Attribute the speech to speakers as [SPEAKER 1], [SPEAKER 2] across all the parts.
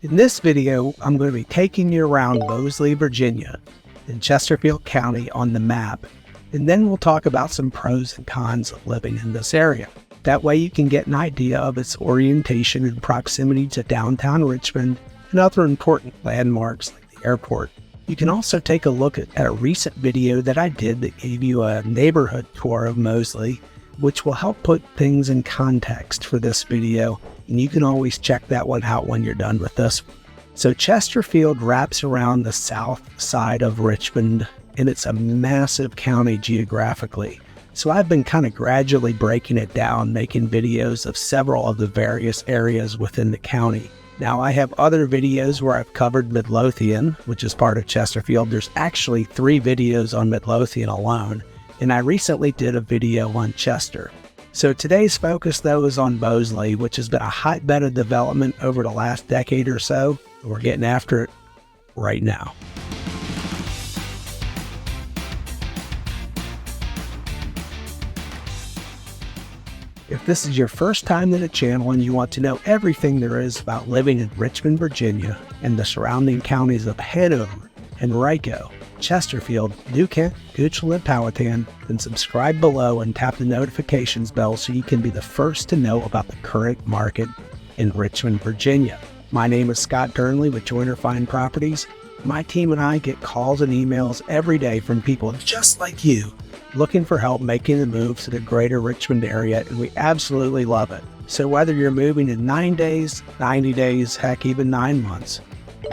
[SPEAKER 1] In this video, I'm going to be taking you around Moseley, Virginia, in Chesterfield County on the map, and then we'll talk about some pros and cons of living in this area. That way you can get an idea of its orientation and proximity to downtown Richmond and other important landmarks like the airport. You can also take a look at a recent video that I did that gave you a neighborhood tour of Moseley, which will help put things in context for this video, and you can always check that one out when you're done with this. So Chesterfield wraps around the south side of Richmond, and it's a massive county geographically. So I've been kind of gradually breaking it down, making videos of several of the various areas within the county. Now I have other videos where I've covered Midlothian, which is part of Chesterfield. There's actually 3 videos on Midlothian alone, and I recently did a video on Chester. So today's focus though is on Moseley, which has been a hotbed of development over the last decade or so. We're getting after it right now. If this is your first time in the channel and you want to know everything there is about living in Richmond, Virginia, and the surrounding counties of Hanover, Henrico, Chesterfield, New Kent, Goochland, and Powhatan, then subscribe below and tap the notifications bell so you can be the first to know about the current market in Richmond, Virginia. My name is Scott Durnley with Joiner Fine Properties. My team and I get calls and emails every day from people just like you looking for help making the move to the Greater Richmond area, and we absolutely love it. So whether you're moving in 9 days, 90 days, heck, even 9 months,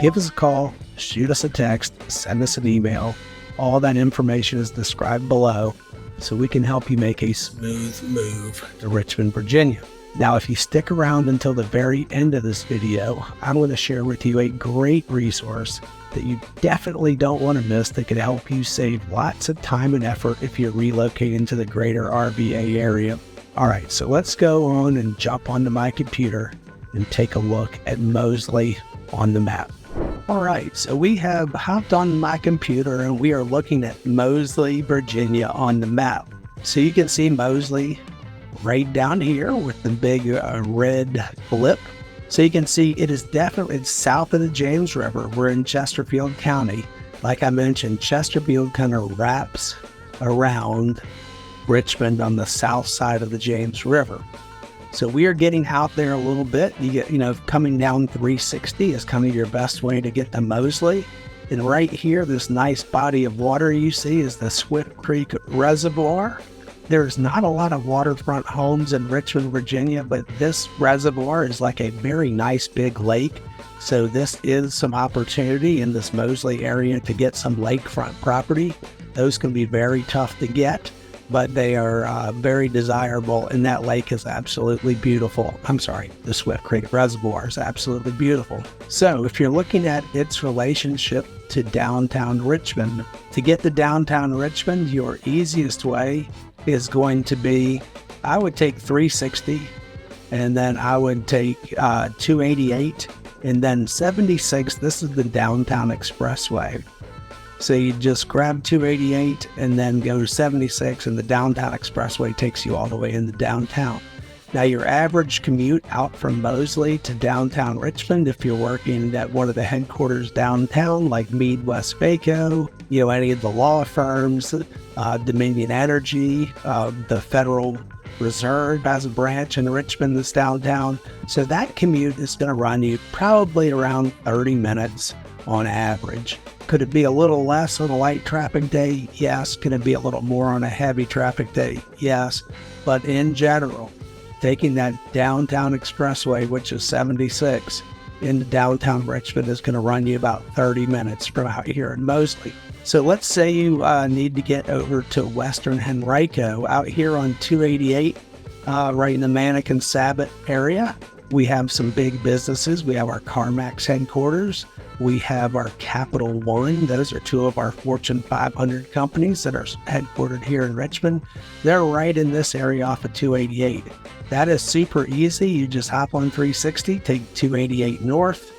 [SPEAKER 1] give us a call, shoot us a text, send us an email. All that information is described below so we can help you make a smooth move to Richmond, Virginia. Now, if you stick around until the very end of this video, I'm going to share with you a great resource that you definitely don't want to miss that could help you save lots of time and effort if you're relocating to the greater RVA area. All right, so let's go on and jump onto my computer and take a look at Moseley on the map. All right, so we have hopped on my computer and we are looking at Moseley, Virginia on the map. So you can see Moseley right down here with the big red blip. So you can see it is definitely south of the James River. We're in Chesterfield County. Like I mentioned, Chesterfield kind of wraps around Richmond on the south side of the James River. So we are getting out there a little bit. You get, coming down 360 is kind of your best way to get to Moseley. And right here, this nice body of water you see is the Swift Creek Reservoir. There's not a lot of waterfront homes in Richmond, Virginia, but this reservoir is like a very nice big lake. So this is some opportunity in this Moseley area to get some lakefront property. Those can be very tough to get, but they are very desirable, and that lake is absolutely beautiful. I'm sorry, the Swift Creek Reservoir is absolutely beautiful. So if you're looking at its relationship to downtown Richmond, to get to downtown Richmond, your easiest way is going to be, I would take 360, and then I would take 288, and then 76. This is the downtown expressway. So you just grab 288 and then go to 76, and the downtown expressway takes you all the way into downtown. Now your average commute out from Moseley to downtown Richmond, if you're working at one of the headquarters downtown like Mead West Vaco, any of the law firms, Dominion Energy, the Federal Reserve has a branch in Richmond that's downtown. So that commute is going to run you probably around 30 minutes on average. Could it be a little less on a light traffic day? Yes. Could it be a little more on a heavy traffic day? Yes. But in general, taking that downtown expressway, which is 76, into downtown Richmond is going to run you about 30 minutes from out here in Moseley. So let's say you need to get over to Western Henrico out here on 288, right in the Mannequin Sabbath area. We have some big businesses. We have our CarMax headquarters. We have our Capital One. Those are 2 of our Fortune 500 companies that are headquartered here in Richmond. They're right in this area off of 288. That is super easy. You just hop on 360, take 288 north,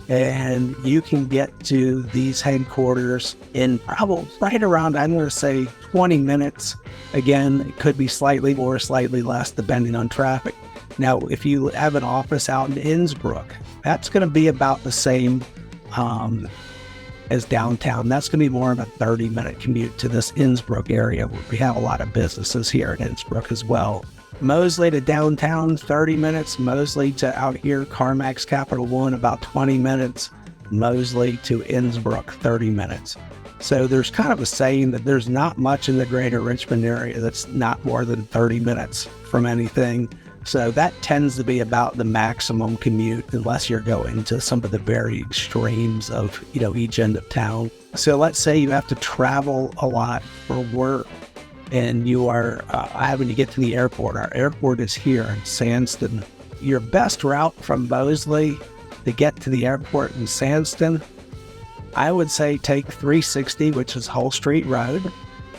[SPEAKER 1] and you can get to these headquarters in probably right around, I'm going to say 20 minutes. Again, it could be slightly more, slightly less, depending on traffic. Now, if you have an office out in Innsbruck, That's going to be about the same as downtown. That's going to be more of a 30-minute commute to this Innsbruck area, where we have a lot of businesses here in Innsbruck as well. Moseley to downtown, 30 minutes. Moseley to out here, Carmax Capital One, about 20 minutes. Moseley to Innsbruck, 30 minutes. So there's kind of a saying that there's not much in the Greater Richmond area that's not more than 30 minutes from anything. So that tends to be about the maximum commute, unless you're going to some of the very extremes of, each end of town. So let's say you have to travel a lot for work, and you are having to get to the airport. Our airport is here in Sandston. Your best route from Moseley to get to the airport in Sandston, I would say take 360, which is Hull Street Road.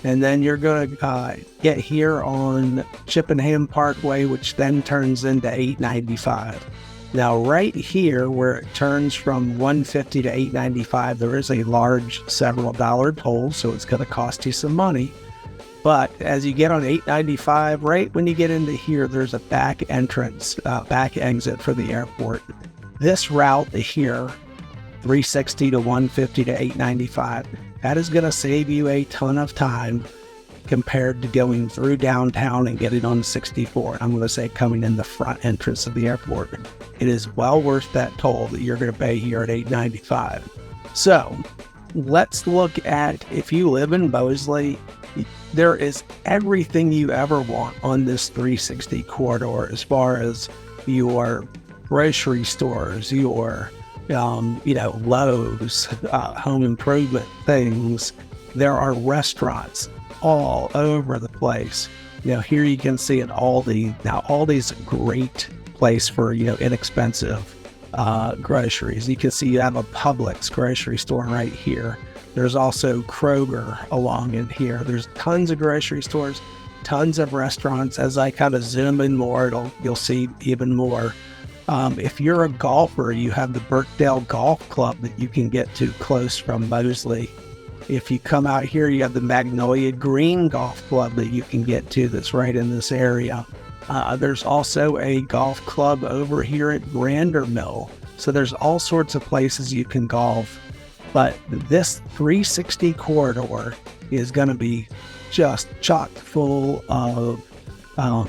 [SPEAKER 1] And then you're going to get here on Chippenham Parkway, which then turns into 895. Now, right here, where it turns from 150 to 895, there is a large several dollar toll, so it's going to cost you some money. But as you get on 895, right when you get into here, there's a back exit for the airport. This route here, 360 to 150 to 895, that is going to save you a ton of time compared to going through downtown and getting on 64. I'm going to say coming in the front entrance of the airport. It is well worth that toll that you're going to pay here at 895. So let's look at, if you live in Moseley, there is everything you ever want on this 360 corridor, as far as your grocery stores, your Lowe's, home improvement things. There are restaurants all over the place. Here you can see an Aldi. Now, Aldi's a great place for, inexpensive groceries. You can see you have a Publix grocery store right here. There's also Kroger along in here. There's tons of grocery stores, tons of restaurants. As I kind of zoom in more, you'll see even more. If you're a golfer, you have the Birkdale Golf Club that you can get to close from Moseley. If you come out here, you have the Magnolia Green Golf Club that you can get to that's right in this area. There's also a golf club over here at Brandermill. So there's all sorts of places you can golf. But this 360 corridor is going to be just chock full of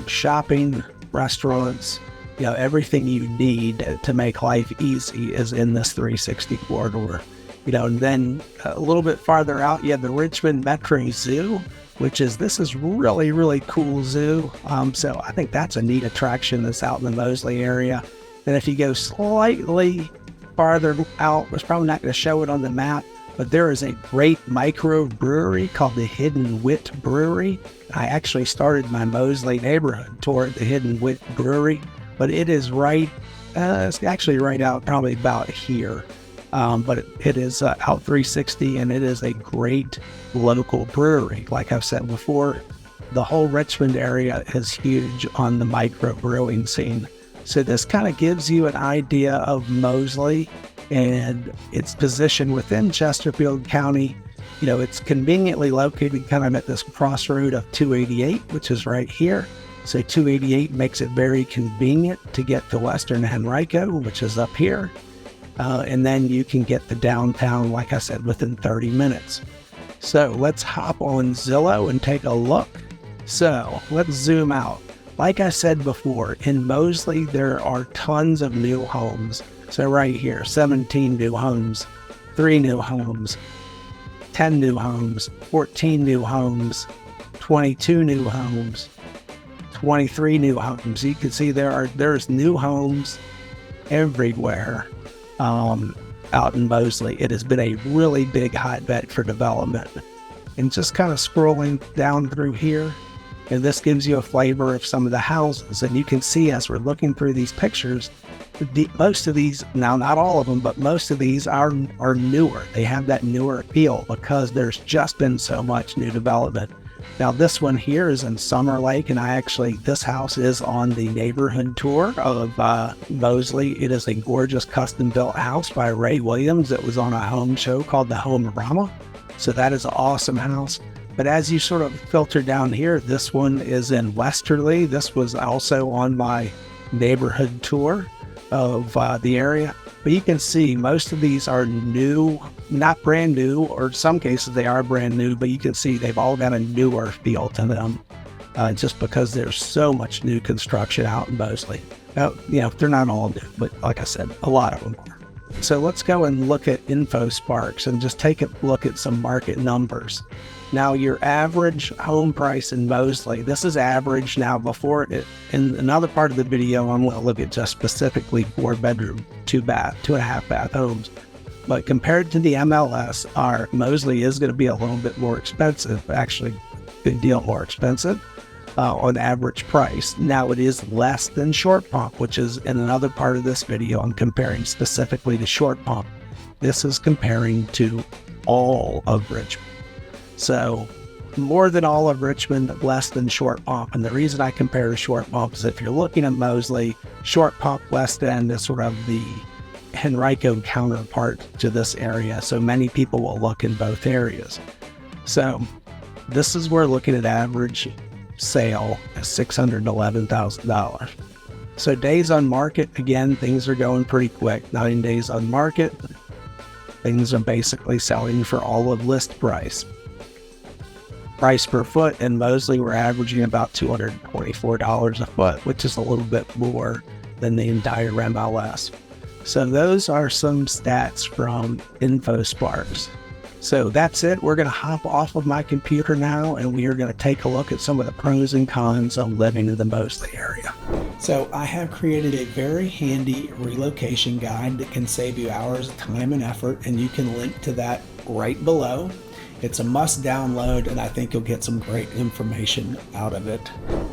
[SPEAKER 1] shopping, restaurants, everything you need to make life easy is in this 360 corridor. And then a little bit farther out, you have the Richmond Metro Zoo, this is really, really cool zoo. So I think that's a neat attraction that's out in the Moseley area. And if you go slightly farther out, it's probably not going to show it on the map, but there is a great microbrewery called the Hidden Wit Brewery. I actually started my Moseley neighborhood tour at the Hidden Wit Brewery, but it is it's actually right out probably about here. But it is out 360, and it is a great local brewery. Like I've said before, the whole Richmond area is huge on the microbrewing scene. So this kind of gives you an idea of Moseley and its position within Chesterfield County. It's conveniently located kind of at this crossroad of 288, which is right here. So 288 makes it very convenient to get to Western Henrico, which is up here. And then you can get to downtown, like I said, within 30 minutes. So let's hop on Zillow and take a look. So let's zoom out. Like I said before, in Moseley, there are tons of new homes. So right here, 17 new homes, 3 new homes, 10 new homes, 14 new homes, 22 new homes, 23 new homes. You can see there's new homes everywhere out in Moseley. It has been a really big hotbed for development. And just kind of scrolling down through here, and this gives you a flavor of some of the houses. And you can see as we're looking through these pictures, most of these, now not all of them, but most of these are newer. They have that newer feel because there's just been so much new development. Now this one here is in Summer Lake, and this house is on the neighborhood tour of Moseley. It is a gorgeous custom-built house by Ray Williams. It was on a home show called the Home-Rama. So that is an awesome house. But as you sort of filter down here, this one is in Westerly. This was also on my neighborhood tour of the area. But you can see most of these are new, not brand new, or in some cases they are brand new, but you can see they've all got a newer feel to them, just because there's so much new construction out in Moseley. Now, they're not all new, but like I said, a lot of them are. So let's go and look at InfoSparks and just take a look at some market numbers. Now, your average home price in Moseley, this is average. Now, before it, in another part of the video, I'm going to look at just specifically 4-bedroom, 2.5 bath homes. But compared to the MLS, our Moseley is going to be a little bit more expensive, actually a good deal more expensive on average price. Now, it is less than Short Pump, which is in another part of this video. I'm comparing specifically to Short Pump. This is comparing to all of Richmond. So more than all of Richmond, less than Short Pump. And the reason I compare to Short Pump is if you're looking at Moseley, Short Pump West End is sort of the Henrico counterpart to this area. So many people will look in both areas. So this is where looking at average sale at $611,000. So days on market, again, things are going pretty quick. 9 days on market, things are basically selling for all of list price. Price per foot in Moseley, we're averaging about $224 a foot, which is a little bit more than the entire MLS. So those are some stats from InfoSparks. So that's it. We're going to hop off of my computer now, and we are going to take a look at some of the pros and cons of living in the Moseley area. So I have created a very handy relocation guide that can save you hours of time and effort, and you can link to that right below. It's a must download, and I think you'll get some great information out of it.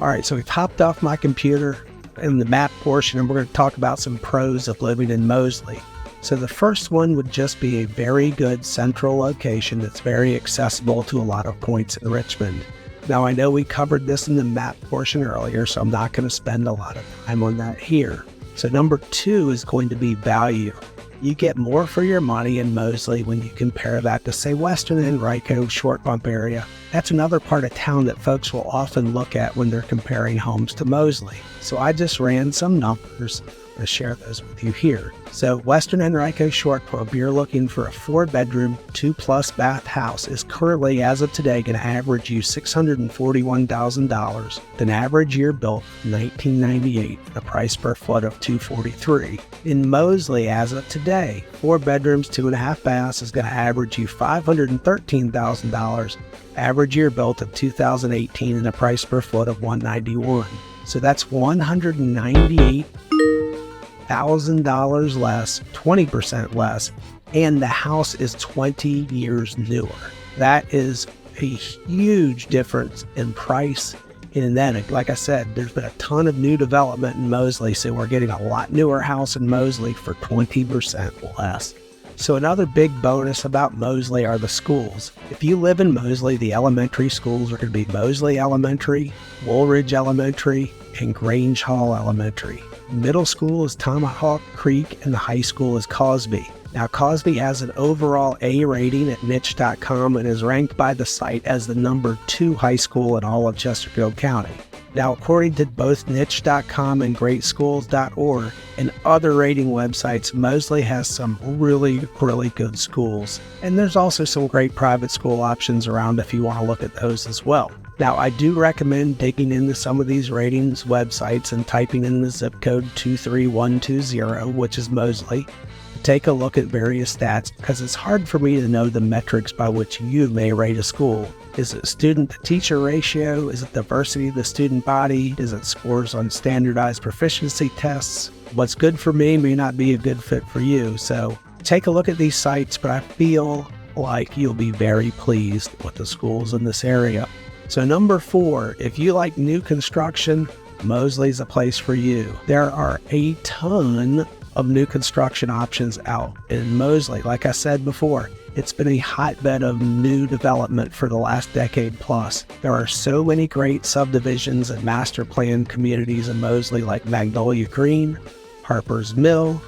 [SPEAKER 1] All right, so we've hopped off my computer in the map portion, and we're going to talk about some pros of living in Moseley. So the first one would just be a very good central location that's very accessible to a lot of points in Richmond. Now, I know we covered this in the map portion earlier, so I'm not going to spend a lot of time on that here. So number 2 is going to be value. You get more for your money in Moseley when you compare that to, say, Western Henrico, Short Pump area. That's another part of town that folks will often look at when they're comparing homes to Moseley. So I just ran some numbers to share those with you here. So Western Henrico Short Pump, you're looking for a 4-bedroom, 2+ bath house is currently, as of today, going to average you $641,000, an average year built 1998, a price per foot of $243. In Moseley, as of today, 4 bedrooms, 2.5 baths is going to average you $513,000, average year built of 2018, and a price per foot of $191. So that's $198,000 less, 20% less, and the house is 20 years newer. That is a huge difference in price. And then, like I said, there's been a ton of new development in Moseley, so we're getting a lot newer house in Moseley for 20% less. So another big bonus about Moseley are the schools. If you live in Moseley, the elementary schools are going to be Moseley Elementary, Woolridge Elementary, and Grange Hall Elementary. Middle school is Tomahawk Creek, and the high school is Cosby. Now, Cosby has an overall A rating at niche.com and is ranked by the site as the number 2 high school in all of Chesterfield County. Now, according to both niche.com and greatschools.org and other rating websites, Moseley has some really, really good schools. And there's also some great private school options around if you want to look at those as well. Now, I do recommend digging into some of these ratings websites and typing in the zip code 23120, which is Moseley, to take a look at various stats, because it's hard for me to know the metrics by which you may rate a school. Is it student-to-teacher ratio? Is it diversity of the student body? Is it scores on standardized proficiency tests? What's good for me may not be a good fit for you. So take a look at these sites, but I feel like you'll be very pleased with the schools in this area. So number 4, if you like new construction, Moseley's a place for you. There are a ton of new construction options out in Moseley. Like I said before, it's been a hotbed of new development for the last decade plus. There are so many great subdivisions and master plan communities in Moseley like Magnolia Green, Harper's Mill,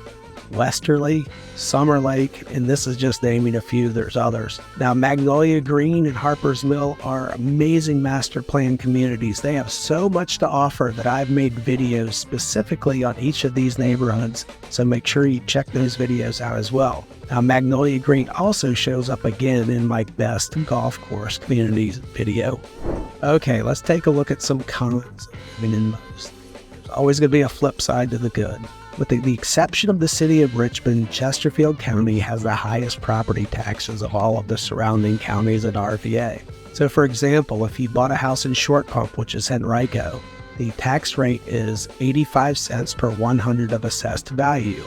[SPEAKER 1] Westerly, Summer Lake, and this is just naming a few, there's others. Now, Magnolia Green and Harper's Mill are amazing master plan communities. They have so much to offer that I've made videos specifically on each of these neighborhoods, so make sure you check those videos out as well. Now, Magnolia Green also shows up again in my best golf course communities video. Okay, let's take a look at some cons of living in Moseley. There's always going to be a flip side to the good. With the exception of the city of Richmond, Chesterfield County has the highest property taxes of all of the surrounding counties in RVA. So for example, if you bought a house in Short Pump, which is Henrico, the tax rate is 85 cents per 100 of assessed value.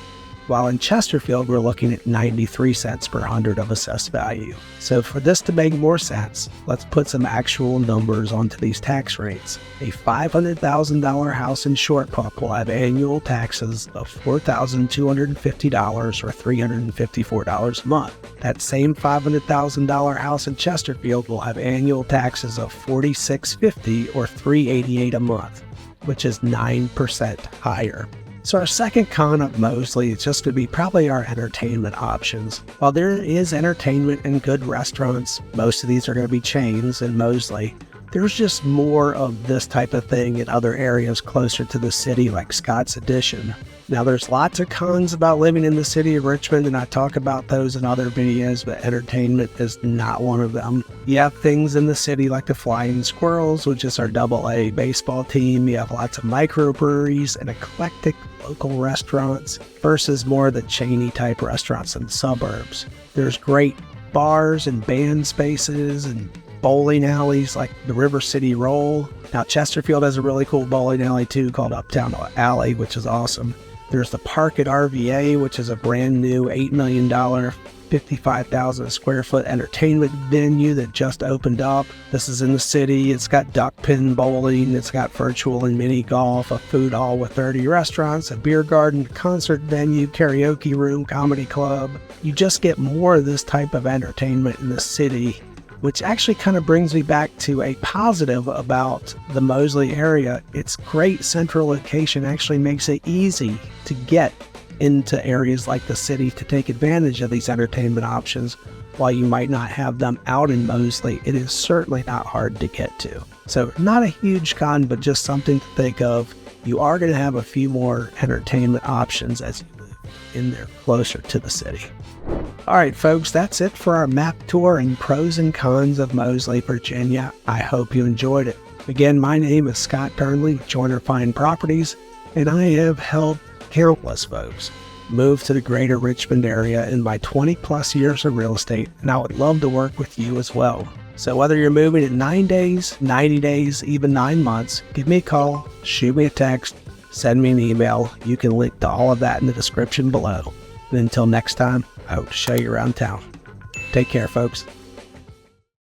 [SPEAKER 1] While in Chesterfield, we're looking at 93 cents per 100 of assessed value. So for this to make more sense, let's put some actual numbers onto these tax rates. A $500,000 house in Short Pump will have annual taxes of $4,250 or $354 a month. That same $500,000 house in Chesterfield will have annual taxes of $4,650 or $388 a month, which is 9% higher. So our second con of Moseley is just going to be probably our entertainment options. While there is entertainment and good restaurants, most of these are going to be chains in Moseley, there's just more of this type of thing in other areas closer to the city like Scott's Addition. Now there's lots of cons about living in the city of Richmond, and I talk about those in other videos, but entertainment is not one of them. You have things in the city like the Flying Squirrels, which is our AA baseball team. You have lots of microbreweries and eclectic local restaurants versus more of the chainy type restaurants in the suburbs. There's great bars and band spaces and bowling alleys like the River City Roll. Now Chesterfield has a really cool bowling alley too called Uptown Alley, which is awesome. There's the Park at RVA, which is a brand new $8 million, 55,000 square foot entertainment venue that just opened up. This is in the city. It's got duck pin bowling. It's got virtual and mini golf, a food hall with 30 restaurants, a beer garden, concert venue, karaoke room, comedy club. You just get more of this type of entertainment in the city, which actually kind of brings me back to a positive about the Moseley area. Its great central location actually makes it easy to get into areas like the city to take advantage of these entertainment options. While you might not have them out in Moseley, it is certainly not hard to get to. So not a huge con, but just something to think of. You are going to have a few more entertainment options as you live in there closer to the city. All right, folks, that's it for our map tour and pros and cons of Moseley, Virginia. I hope you enjoyed it. Again, my name is Scott Turnley with Joyner Fine Properties, and I have helped countless folks move to the Greater Richmond area in my 20 plus years of real estate, and I would love to work with you as well. So whether you're moving in 9 days, 90 days, even 9 months, give me a call, shoot me a text, send me an email. You can link to all of that in the description below. And until next time, I hope to show you around town. Take care, folks.